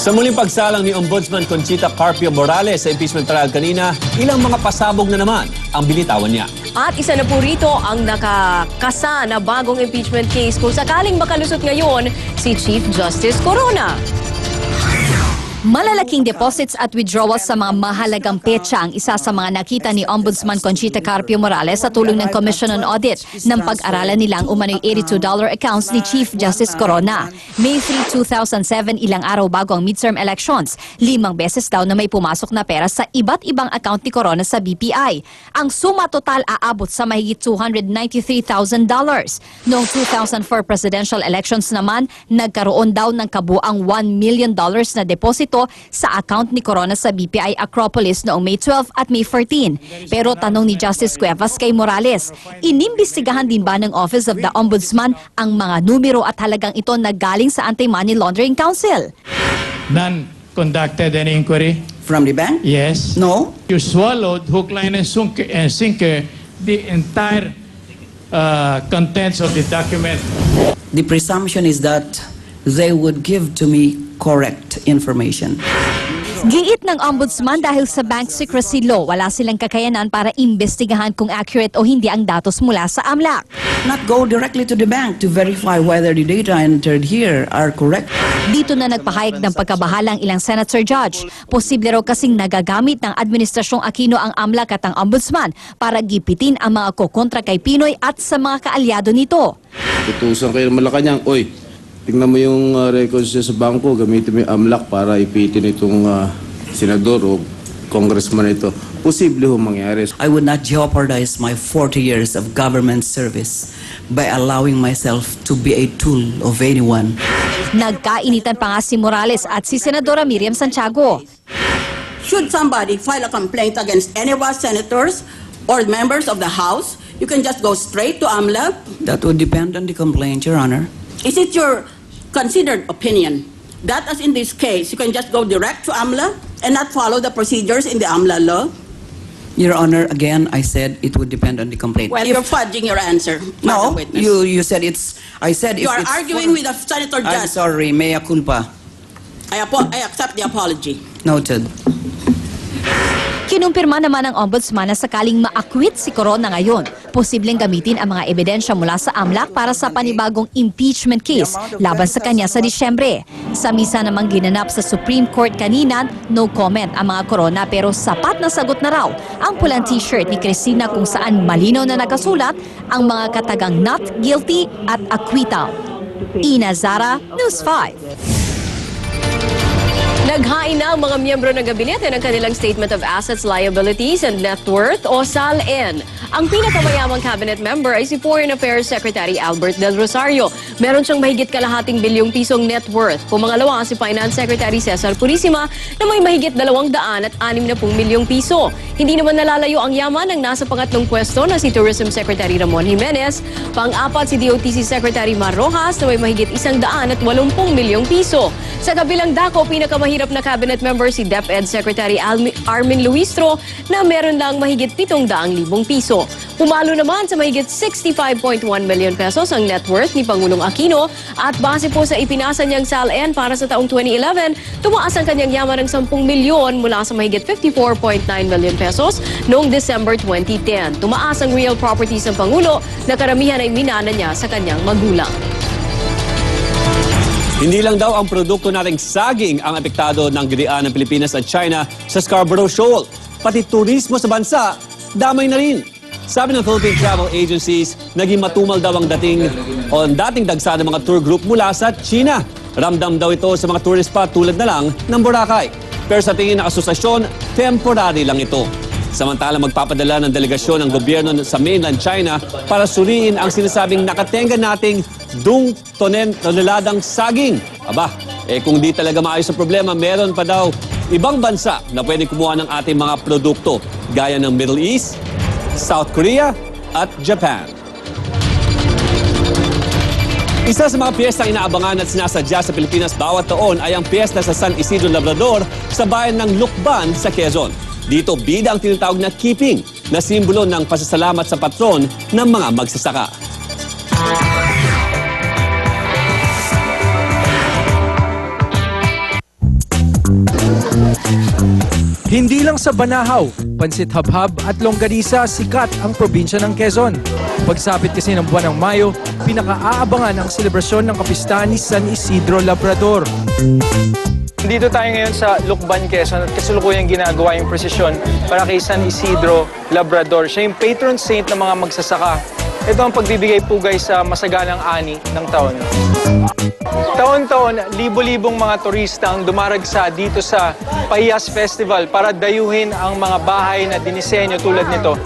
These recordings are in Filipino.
Sa muling pagsalang ni Ombudsman Conchita Carpio Morales sa impeachment trial kanina, ilang mga pasabog na naman ang binitawan niya. At isa na po rito ang nakakasa na bagong impeachment case kung sakaling makalusot ngayon si Chief Justice Corona. Malalaking deposits at withdrawals sa mga mahalagang petsa ang isa sa mga nakita ni Ombudsman Conchita Carpio Morales sa tulong ng Commission on Audit ng pag-aralan nilang umano'y $82 accounts ni Chief Justice Corona. May 3, 2007, ilang araw bago ang midterm elections, 5 beses daw na may pumasok na pera sa iba't ibang account ni Corona sa BPI. Ang suma total aabot sa mahigit $293,000. Noong 2004 presidential elections naman, nagkaroon daw ng kabuang $1 million na deposito sa account ni Corona sa BPI Acropolis noong May 12 at May 14. Pero tanong ni Justice Cuevas kay Morales, inimbestigahan din ba ng Office of the Ombudsman ang mga numero at halagang ito na galing sa Anti-Money Laundering Council? None conducted any inquiry? From the bank? Yes. No. You swallowed hook, line, and sinker the entire contents of the document. The presumption is that they would give to me correct information. Giit ng Ombudsman dahil sa bank secrecy law, wala silang kakayanan para imbestigahan kung accurate o hindi ang datos mula sa AMLAC. Not go directly to the bank to verify whether the data entered here are correct. Dito na nagpahayag ng pagkabahala ang ilang senator judge. Posible raw kasing nagagamit ng Administrasyong Aquino ang AMLAC at ang Ombudsman para gipitin ang mga kokontra kay Pinoy at sa mga kaalyado nito. Tutusan kayo ng Malacanang, oy, tingnan mo yung records niya sa bangko, gamitin mo yung AMLAC para ipitin itong senador o congressman ito. Posible ho mangyari. I would not jeopardize my 40 years of government service by allowing myself to be a tool of anyone. Nagkainitan pa nga si Morales at si Senadora Miriam Santiago. Should somebody file a complaint against any of our senators or members of the House, you can just go straight to AMLA. That would depend on the complaint, Your Honor. Is it your considered opinion that, as in this case, you can just go direct to AMLA and not follow the procedures in the AMLA law? Your Honor, again, I said it would depend on the complaint. Well, you're fudging your answer, No, Madam Witness. you said it's, I said You if are it's arguing with the Senator I'm Judge. sorry, mea culpa. I accept the apology. Noted. Kinumpirma naman ng Ombudsman na sakaling ma-acquit si Corona ngayon, posibleng gamitin ang mga ebidensya mula sa AMLAC para sa panibagong impeachment case laban sa kanya sa Disyembre. Sa misa namang ginanap sa Supreme Court kanina, no comment ang mga Corona pero sapat na sagot na raw ang pulang t-shirt ni Cristina kung saan malinaw na nakasulat ang mga katagang not guilty at acquittal. Ina Zara, News 5. Naghain na ang mga miyembro ng gabinete ng kanilang Statement of Assets, Liabilities and Net Worth o SALN. Ang pinakamayamang cabinet member ay si Foreign Affairs Secretary Albert Del Rosario. Meron siyang mahigit kalahating bilyong pisong net worth. Pumangalawa si Finance Secretary Cesar Purisima na may mahigit 260 milyong piso. Hindi naman nalalayo ang yaman ng nasa pangatlong pwesto na si Tourism Secretary Ramon Jimenez. Pang-apat si DOTC Secretary Mar Rojas na may mahigit 180 milyong piso. Sa kabilang dako, pinakamahirap na cabinet member si DepEd Secretary Armin Luistro na meron lang mahigit 700,000 piso. Pumalo naman sa mahigit 65.1 million pesos ang net worth ni Pangulong Aquino at base po sa ipinasa niyang SALN para sa taong 2011, tumaas ang kanyang yaman ng 10 milyon mula sa mahigit 54.9 million pesos noong December 2010. Tumaas ang real properties ng Pangulo na karamihan ay minana niya sa kanyang magulang. Hindi lang daw ang produkto nating saging ang apektado ng girian ng Pilipinas at China sa Scarborough Shoal. Pati turismo sa bansa, damay na rin. Sabi ng Philippine Travel Agencies, naging matumal daw ang dating dagsa ng mga tour group mula sa China. Ramdam daw ito sa mga tourist spot tulad na lang ng Boracay. Pero sa tingin ng asosasyon, temporary lang ito. Samantala magpapadala ng delegasyon ng gobyerno sa mainland China para suriin ang sinasabing nakatenga nating toneladang saging. Aba, kung di talaga maayos ang problema, meron pa daw ibang bansa na pwede kumuha ng ating mga produkto gaya ng Middle East, South Korea at Japan. Isa sa mga piyestang inaabangan at sinasadya sa Pilipinas bawat taon ay ang piyesta sa San Isidro Labrador sa bayan ng Lucban sa Quezon. Dito bida ang tinatawag na keeping na simbolo ng pasasalamat sa patron ng mga magsasaka. Hindi lang sa Banahaw, Pansit Habhab at Longganisa sikat ang probinsya ng Quezon. Pagsapit kasi ng buwan ng Mayo, pinaka-aabangan ang selebrasyon ng kapistahan ni San Isidro Labrador. Dito tayo ngayon sa Lucban, Quezon at kasalukuyang ginagawa yung prosesyon para kay San Isidro Labrador. Siya yung patron saint ng mga magsasaka. Ito ang pagbibigay pugay sa masaganang ani ng taon. Taon-taon, libo-libong mga turista ang dumaragsa dito sa Pahiyas Festival para dayuhin ang mga bahay na dinisenyo tulad nito.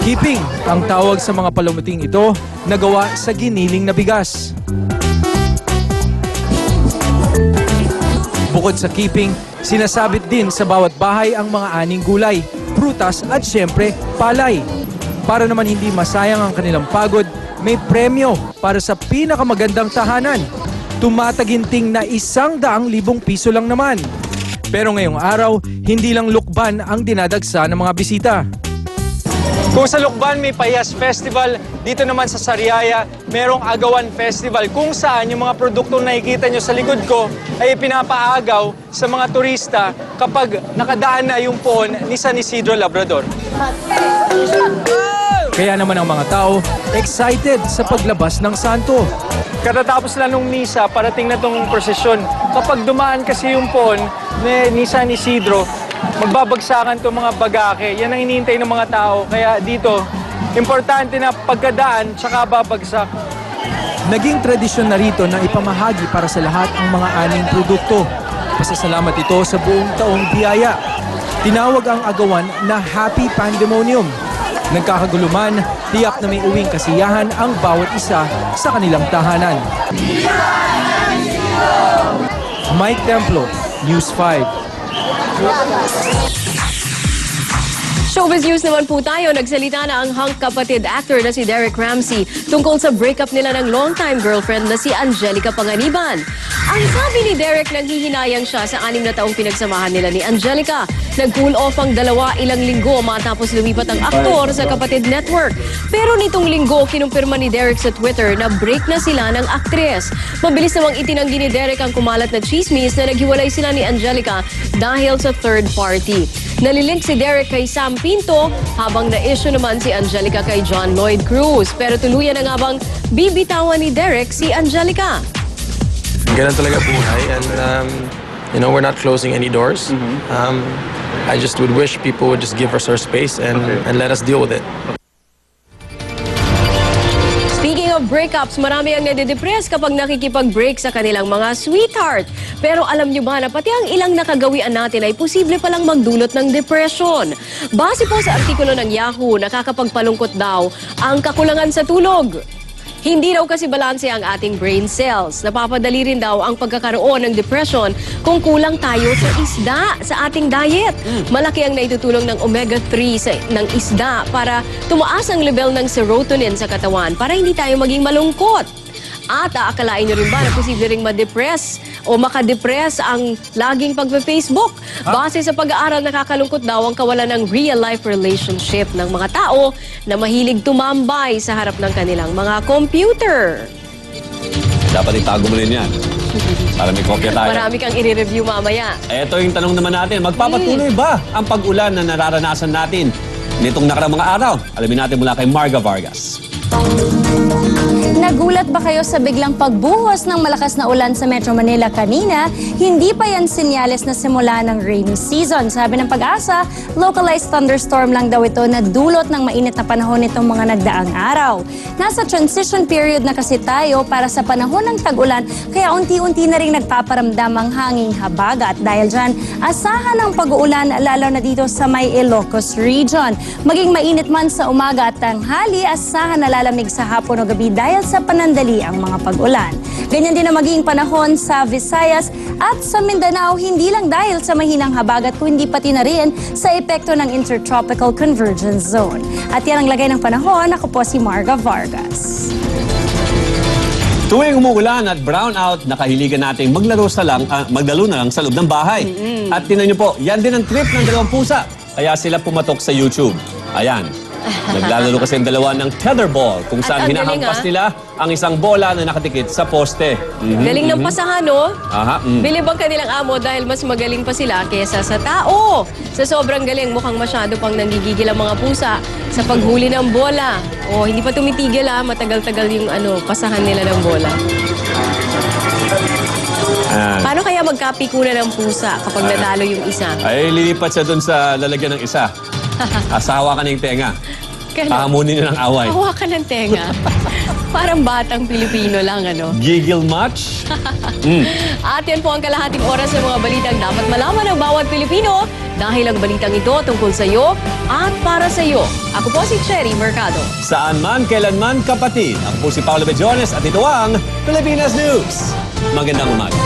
Keeping ang tawag sa mga palumuting ito na gawa sa giniling na bigas. Bukod sa keeping, sinasabit din sa bawat bahay ang mga aning gulay, prutas at siyempre palay. Para naman hindi masayang ang kanilang pagod, may premyo para sa pinakamagandang tahanan. Tumataginting na 100,000 piso lang naman. Pero ngayong araw, hindi lang Lucban ang dinadagsa ng mga bisita. Kung sa Lucban may Pahiyas Festival, dito naman sa Sariaya, merong Agawan Festival kung saan yung mga produktong nakikita nyo sa likod ko ay pinapaagaw sa mga turista kapag nakadaan na yung poon ni San Isidro Labrador. Kaya naman ang mga tao excited sa paglabas ng santo. Katatapos lang nung misa, parating na tong prosesyon. Kapag dumaan kasi yung poon ni San Isidro, magbabagsakan itong mga bagake. Yan ang hinihintay ng mga tao. Kaya dito, importante na pagkadaan, tsaka babagsak. Naging tradisyon na rito na ipamahagi para sa lahat ang mga aning produkto. Pasasalamat ito sa buong taong biyaya. Tinawag ang agawan na Happy Pandemonium. Nagkakaguluman, tiyak na may uwing kasiyahan ang bawat isa sa kanilang tahanan. Mike Templo, News 5. Showbiz news naman po tayo. Nagsalita na ang hunk kapatid actor na si Derek Ramsey tungkol sa breakup nila ng longtime girlfriend na si Angelica Panganiban. Ang sabi ni Derek, nanghihinayang siya sa 6 na taong pinagsamahan nila ni Angelica. Nag-cool off ang dalawa ilang linggo matapos lumipat ang aktor sa Kapatid Network. Pero nitong linggo, kinumpirma ni Derek sa Twitter na break na sila ng aktres. Mabilis namang itinanggi ni Derek ang kumalat na chismis na naghiwalay sila ni Angelica dahil sa third party. Nalilink si Derek kay Sam Pinto habang na-issue naman si Angelica kay John Lloyd Cruz. Pero tuluyan na nga bang bibitawan ni Derek si Angelica? Ganun talaga buhay and you know, we're not closing any doors. I just would wish people would just give us our space and let us deal with it. Speaking of breakups, marami ang nade-depress kapag nakikipag-break sa kanilang mga sweetheart. Pero alam nyo ba na pati ang ilang nakagawian natin ay posible palang magdulot ng depression? Base po sa artikulo ng Yahoo, nakakapagpalungkot daw ang kakulangan sa tulog. Hindi raw kasi balanse ang ating brain cells. Napapadali rin daw ang pagkakaroon ng depression kung kulang tayo sa isda sa ating diet. Malaki ang naitutulong ng omega-3 ng isda para tumaas ang level ng serotonin sa katawan para hindi tayo maging malungkot. At aakalain nyo rin ba na posible ring ma-depress o makadepress ang laging pagpe-Facebook? Base sa pag-aaral, nakakalungkot daw ang kawalan ng real-life relationship ng mga tao na mahilig tumambay sa harap ng kanilang mga computer. Dapat itago mo rin yan. Para may kopya tayo. Marami kang i-review mamaya. Ito yung tanong naman natin. Magpapatuloy ba ang pag-ulan na nararanasan natin nitong nakaraang mga araw? Alamin natin mula kay Marga Vargas. Nagulat ba kayo sa biglang pagbuhos ng malakas na ulan sa Metro Manila kanina? Hindi pa yan senyales na simula ng rainy season. Sabi ng Pag-asa, localized thunderstorm lang daw ito na dulot ng mainit na panahon nitong mga nagdaang araw. Nasa transition period na kasi tayo para sa panahon ng tag-ulan, kaya unti-unti na rin nagpaparamdam ang hanging habagat. Dahil dyan, asahan ang pag-uulan lalo na dito sa may Ilocos region. Maging mainit man sa umaga at tanghali, asahan na lalamig sa hapon o gabi dahil sa panandali ang mga pag-ulan. Ganyan din ang magiging panahon sa Visayas at sa Mindanao, hindi lang dahil sa mahinang habagat kundi pati na rin sa epekto ng Intertropical Convergence Zone. At yan ang lagay ng panahon. Ako po si Marga Vargas. Tuwing umuulan at brownout, nakahiligan natin maglaro na lang sa loob ng bahay. At tinan nyo po, yan din ang trip ng dalawang pusa. Kaya sila pumatok sa YouTube. Ayan, Naglalaro kasi ang dalawa ng tetherball kung At saan ang galing, hinahampas nila ang isang bola na nakatikit sa poste. Galing ng pasahan, no? Aha, Bilib ang kanilang amo dahil mas magaling pa sila kesa sa tao. Sa sobrang galing, mukhang masyado pang nanggigigil ang mga pusa sa paghuli ng bola. O, hindi pa tumitigil matagal-tagal yung pasahan nila ng bola. Paano kaya magkapikunan ng pusa kapag natalo yung isa? Ay, lilipat siya dun sa lalagyan ng isa. Asawa ka ng tenga. Pahamunin niyo ng away. Hawakan ng tenga. Parang batang Pilipino lang, Giggle match? At yan po ang kalahating oras ng mga balitang dapat malaman ng bawat Pilipino dahil ang balitang ito tungkol sa iyo at para sa iyo. Ako po si Cherry Mercado. Saan man, kailanman, kapatid. Ako po si Paolo Bejones at ito ang Pilipinas News. Magandang umaga.